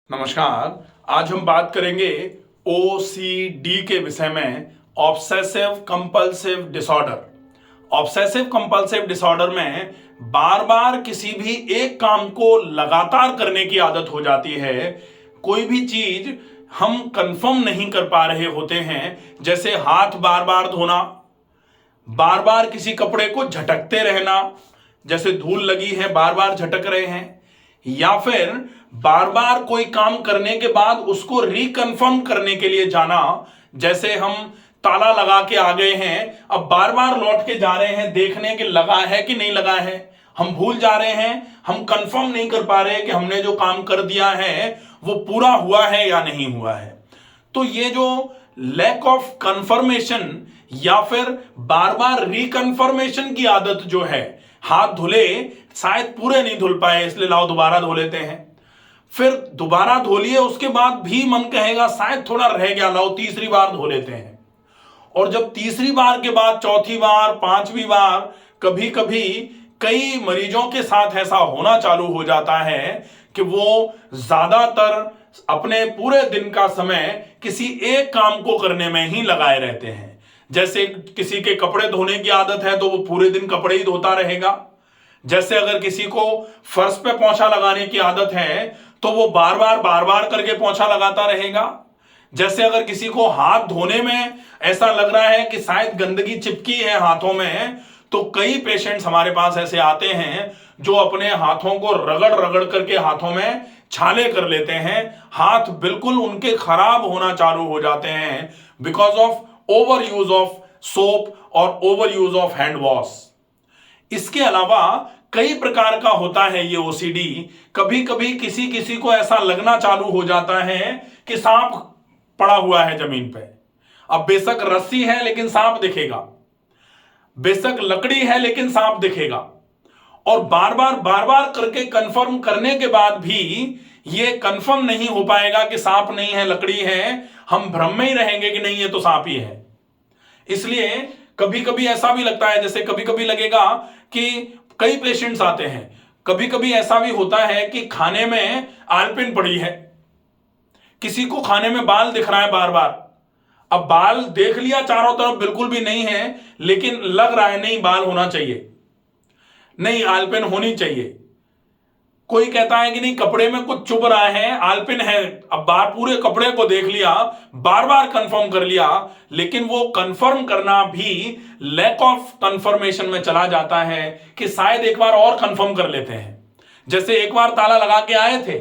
नमस्कार। आज हम बात करेंगे OCD के विषय में, obsessive compulsive disorder. Obsessive compulsive disorder में बार बार किसी भी एक काम को लगातार करने की आदत हो जाती है। कोई भी चीज हम कंफर्म नहीं कर पा रहे होते हैं, जैसे हाथ बार बार धोना, बार बार किसी कपड़े को झटकते रहना, जैसे धूल लगी है बार बार झटक रहे हैं, या फिर बार बार कोई काम करने के बाद उसको रिकन्फर्म करने के लिए जाना, जैसे हम ताला लगा के आ गए हैं, अब बार बार लौट के जा रहे हैं देखने के लगा है कि नहीं लगा है, हम भूल जा रहे हैं, हम कंफर्म नहीं कर पा रहे कि हमने जो काम कर दिया है वो पूरा हुआ है या नहीं हुआ है। तो ये जो लैक ऑफ कंफर्मेशन या फिर बार बार रिकन्फर्मेशन की आदत जो है, हाथ धुले शायद पूरे नहीं धुल पाए इसलिए लाओ दोबारा धो लेते हैं, फिर दोबारा धो लिए उसके बाद भी मन कहेगा शायद थोड़ा रह गया, लाओ तीसरी बार धो लेते हैं। और जब तीसरी बार के बाद चौथी बार, पांचवी बार, कभी कभी कई मरीजों के साथ ऐसा होना चालू हो जाता है कि वो ज्यादातर अपने पूरे दिन का समय किसी एक काम को करने में ही लगाए रहते हैं। जैसे किसी के कपड़े धोने की आदत है तो वो पूरे दिन कपड़े ही धोता रहेगा। जैसे अगर किसी को फर्श पे पोंछा लगाने की आदत है तो वो बार बार करके पोंछा लगाता रहेगा। जैसे अगर किसी को हाथ धोने में ऐसा लग रहा है कि शायद गंदगी चिपकी है हाथों में, तो कई पेशेंट्स हमारे पास ऐसे आते हैं जो अपने हाथों को रगड़ रगड़ करके हाथों में छाले कर लेते हैं, हाथ बिल्कुल उनके खराब होना चालू हो जाते हैं because of over use of soap और over use of hand wash. इसके अलावा कई प्रकार का होता है ये ओसीडी। कभी कभी किसी किसी को ऐसा लगना चालू हो जाता है कि सांप पड़ा हुआ है जमीन पे। अब बेशक रस्सी है लेकिन सांप दिखेगा, बेशक लकड़ी है लेकिन सांप दिखेगा, और बार बार करके कंफर्म करने के बाद भी ये कंफर्म नहीं हो पाएगा कि सांप नहीं है लकड़ी है, हम भ्रम में ही रहेंगे कि नहीं ये तो सांप ही है। इसलिए कभी कभी ऐसा भी लगता है, जैसे कभी कभी लगेगा कि कई पेशेंट्स आते हैं, कभी कभी ऐसा भी होता है कि खाने में आलपिन पड़ी है, किसी को खाने में बाल दिख रहा है बार बार, अब बाल देख लिया चारों तरफ बिल्कुल भी नहीं है, लेकिन लग रहा है नहीं बाल होना चाहिए, नहीं आलपिन होनी चाहिए। कोई कहता है कि नहीं कपड़े में कुछ चुभ रहा है, आलपिन है, अब बार पूरे कपड़े को देख लिया, बार बार कंफर्म कर लिया, लेकिन वो कंफर्म करना भी लैक ऑफ कंफर्मेशन में चला जाता है कि शायद एक बार और कंफर्म कर लेते हैं। जैसे एक बार ताला लगा के आए थे,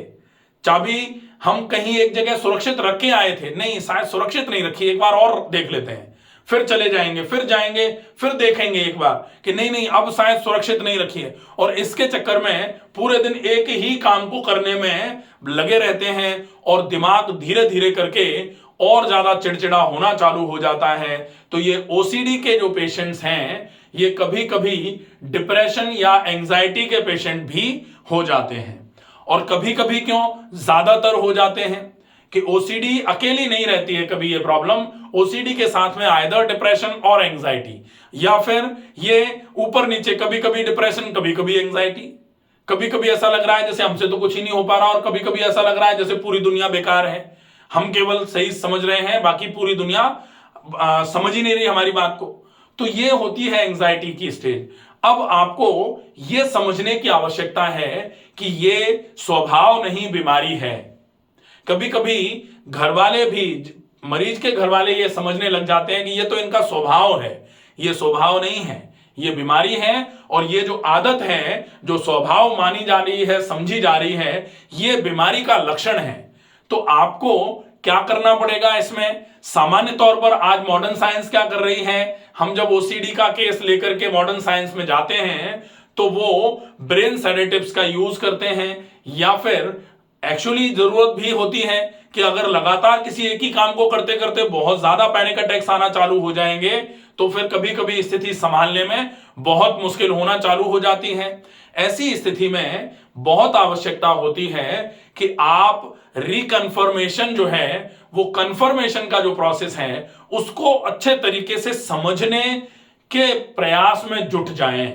चाबी हम कहीं एक जगह सुरक्षित रख के आए थे, नहीं शायद सुरक्षित नहीं रखी, एक बार और देख लेते हैं, फिर चले जाएंगे, फिर जाएंगे, फिर देखेंगे एक बार कि नहीं अब शायद सुरक्षित नहीं रखी है, और इसके चक्कर में पूरे दिन एक ही काम को करने में लगे रहते हैं और दिमाग धीरे धीरे करके और ज्यादा चिड़चिड़ा होना चालू हो जाता है। तो ये ओसीडी के जो पेशेंट्स हैं ये कभी कभी डिप्रेशन या एंजाइटी के पेशेंट भी हो जाते हैं, और कभी कभी क्यों ज्यादातर हो जाते हैं कि ओसीडी अकेली नहीं रहती है कभी ये प्रॉब्लम, ओसीडी के साथ में आइदर डिप्रेशन और एंजाइटी, या फिर ये ऊपर नीचे, कभी कभी डिप्रेशन कभी कभी एंजाइटी, कभी कभी ऐसा लग रहा है जैसे हमसे तो कुछ ही नहीं हो पा रहा, और कभी कभी ऐसा लग रहा है जैसे पूरी दुनिया बेकार है, हम केवल सही समझ रहे हैं, बाकी पूरी दुनिया समझ ही नहीं रही हमारी बात को। तो ये होती है एंजाइटी की स्टेज। अब आपको ये समझने की आवश्यकता है कि ये स्वभाव नहीं बीमारी है। कभी कभी घर वाले भी, मरीज के घर वाले ये समझने लग जाते हैं कि ये तो इनका स्वभाव है, ये स्वभाव नहीं है, ये बीमारी है, और ये जो आदत है जो स्वभाव मानी जा रही है, समझी जा रही है, ये बीमारी का लक्षण है। तो आपको क्या करना पड़ेगा इसमें? सामान्य तौर पर आज मॉडर्न साइंस क्या कर रही है, हम जब ओसीडी का केस लेकर के मॉडर्न साइंस में जाते हैं तो वो ब्रेन सेडेटिव्स का यूज करते हैं, या फिर एक्चुअली जरूरत भी होती है कि अगर लगातार किसी एक ही काम को करते करते बहुत ज्यादा पैनिक अटैक्स आना चालू हो जाएंगे तो फिर कभी कभी स्थिति संभालने में बहुत मुश्किल होना चालू हो जाती है। ऐसी स्थिति में बहुत आवश्यकता होती है कि आप रिकन्फर्मेशन जो है, वो कंफर्मेशन का जो प्रोसेस है उसको अच्छे तरीके से समझने के प्रयास में जुट जाएं।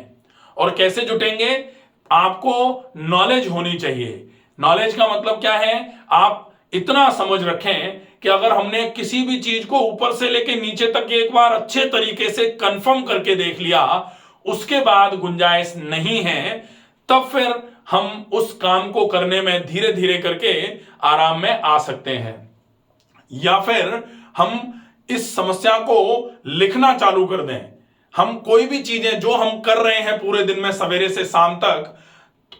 और कैसे जुटेंगे? आपको नॉलेज होनी चाहिए, नॉलेज का मतलब क्या है? आप इतना समझ रखें कि अगर हमने किसी भी चीज को ऊपर से लेके नीचे तक एक बार अच्छे तरीके से कंफर्म करके देख लिया, उसके बाद गुंजाइश नहीं है, तब फिर हम उस काम को करने में धीरे धीरे करके आराम में आ सकते हैं। या फिर हम इस समस्या को लिखना चालू कर दें। हम कोई भी चीजें जो हम कर रहे हैं पूरे दिन में सवेरे से शाम तक,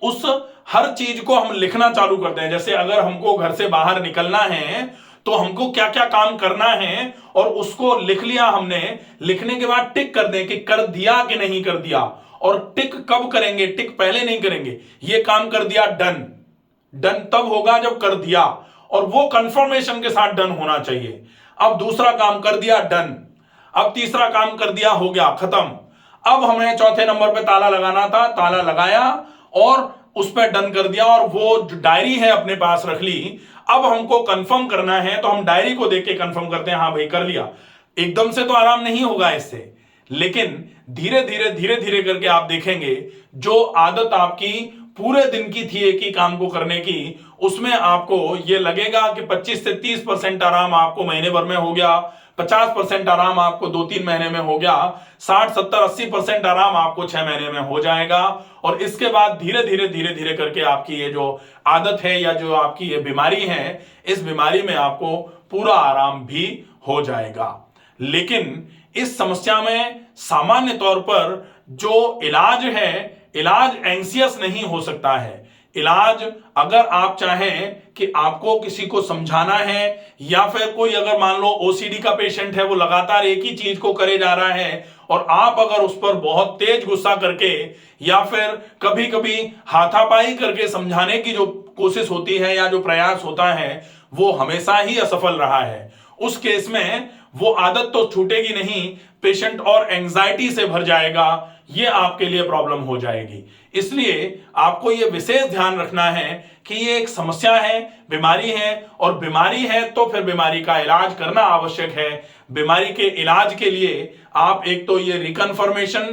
उस हर चीज को हम लिखना चालू करते हैं। जैसे अगर हमको घर से बाहर निकलना है तो हमको क्या क्या काम करना है, और उसको लिख लिया हमने। लिखने के बाद टिक कर दें कि कर दिया कि नहीं कर दिया, और टिक कब करेंगे, टिक पहले नहीं करेंगे। ये काम कर दिया, डन। डन तब होगा जब कर दिया, और वो कंफर्मेशन के साथ डन होना चाहिए। अब दूसरा काम कर दिया, डन। अब तीसरा काम कर दिया, हो गया, खत्म। अब हमें चौथे नंबर पे ताला लगाना था, ताला लगाया और उस पर डन कर दिया, और वो जो डायरी है अपने पास रख ली। अब हमको कंफर्म करना है तो हम डायरी को देख के कंफर्म करते हैं, हाँ भाई कर लिया। एकदम से तो आराम नहीं होगा इससे, लेकिन धीरे धीरे धीरे धीरे करके आप देखेंगे जो आदत आपकी पूरे दिन की थी एक ही काम को करने की, उसमें आपको ये लगेगा कि 25 से 30% आराम आपको महीने भर में हो गया, 50% आराम आपको 2-3 महीने में हो गया, 60-70-80% आराम आपको 6 महीने में हो जाएगा। और इसके बाद धीरे धीरे धीरे धीरे करके आपकी ये जो आदत है या जो आपकी ये बीमारी है, इस बीमारी में आपको पूरा आराम भी हो जाएगा। लेकिन इस समस्या में सामान्य तौर पर जो इलाज है, इलाज एंग्जियस नहीं हो सकता है। इलाज अगर आप चाहें कि आपको किसी को समझाना है, या फिर कोई अगर मान लो ओसीडी का पेशेंट है, वो लगातार एक ही चीज को करे जा रहा है, और आप अगर उस पर बहुत तेज गुस्सा करके या फिर कभी कभी हाथापाई करके समझाने की जो कोशिश होती है या जो प्रयास होता है, वो हमेशा ही असफल रहा है, उस केस में वो आदत तो छूटेगी नहीं, पेशेंट और एंजाइटी से भर जाएगा, ये आपके लिए प्रॉब्लम हो जाएगी। इसलिए आपको ये विशेष ध्यान रखना है कि ये एक समस्या है, बीमारी है, और बीमारी है तो फिर बीमारी का इलाज करना आवश्यक है। बीमारी के इलाज के लिए आप एक तो ये रिकन्फर्मेशन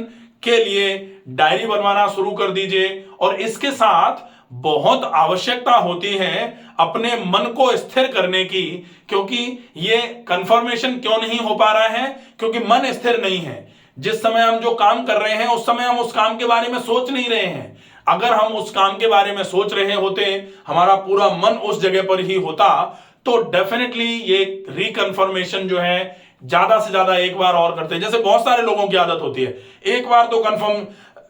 के लिए डायरी बनवाना शुरू कर दीजिए, और इसके साथ बहुत आवश्यकता होती है अपने मन को स्थिर करने की। क्योंकि ये कंफर्मेशन क्यों नहीं हो पा रहा है? क्योंकि मन स्थिर नहीं है। जिस समय हम जो काम कर रहे हैं उस समय हम उस काम के बारे में सोच नहीं रहे हैं। अगर हम उस काम के बारे में सोच रहे होते, हमारा पूरा मन उस जगह पर ही होता, तो डेफिनेटली ये रिकन्फर्मेशन जो है ज्यादा से ज्यादा एक बार और करते हैं। जैसे बहुत सारे लोगों की आदत होती है, एक बार तो कंफर्म,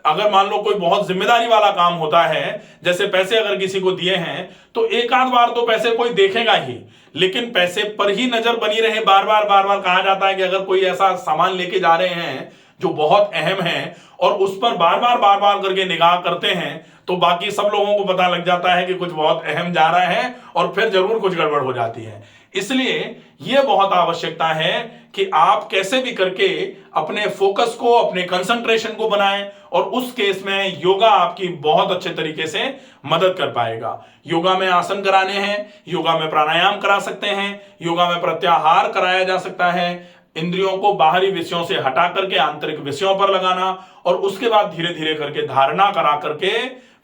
अगर मान लो कोई बहुत जिम्मेदारी वाला काम होता है, जैसे पैसे अगर किसी को दिए हैं, तो एक आध बार तो पैसे कोई देखेगा ही, लेकिन पैसे पर ही नजर बनी रहे। बार बार कहा जाता है कि अगर कोई ऐसा सामान लेके जा रहे हैं जो बहुत अहम है और उस पर बार बार करके निगाह करते हैं, तो बाकी सब लोगों को पता लग जाता है कि कुछ बहुत अहम जा रहा है, और फिर जरूर कुछ गड़बड़ हो जाती है। इसलिए यह बहुत आवश्यकता है कि आप कैसे भी करके अपने फोकस को, अपने कंसंट्रेशन को बनाएं, और उस केस में योगा आपकी बहुत अच्छे तरीके से मदद कर पाएगा। योगा में आसन कराने हैं, योगा में प्राणायाम करा सकते हैं, योगा में प्रत्याहार कराया जा सकता है, इंद्रियों को बाहरी विषयों से हटा करके आंतरिक विषयों पर लगाना, और उसके बाद धीरे धीरे करके धारणा करा करके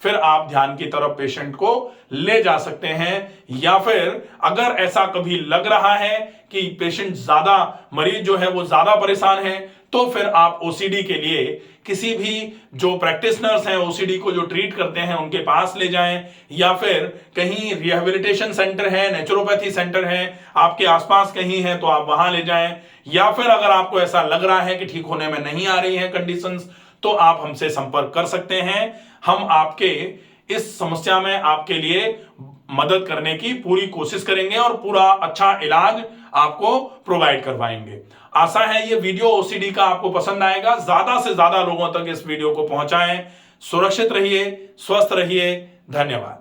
फिर आप ध्यान की तरफ पेशेंट को ले जा सकते हैं। या फिर अगर ऐसा कभी लग रहा है कि पेशेंट ज्यादा, मरीज जो है वो ज्यादा परेशान है, तो फिर आप ओसीडी के लिए किसी भी जो प्रैक्टिशनर्स हैं ओसीडी को जो ट्रीट करते हैं उनके पास ले जाएं, या फिर कहीं रिहैबिलिटेशन सेंटर है, नेचुरोपैथी सेंटर है आपके आसपास कहीं है तो आप वहां ले जाएं। या फिर अगर आपको ऐसा लग रहा है कि ठीक होने में नहीं आ रही है कंडीशंस, तो आप हमसे संपर्क कर सकते हैं। हम आपके इस समस्या में आपके लिए मदद करने की पूरी कोशिश करेंगे और पूरा अच्छा इलाज आपको प्रोवाइड करवाएंगे। आशा है ये वीडियो ओसीडी का आपको पसंद आएगा। ज्यादा से ज्यादा लोगों तक इस वीडियो को पहुंचाएं। सुरक्षित रहिए, स्वस्थ रहिए। धन्यवाद।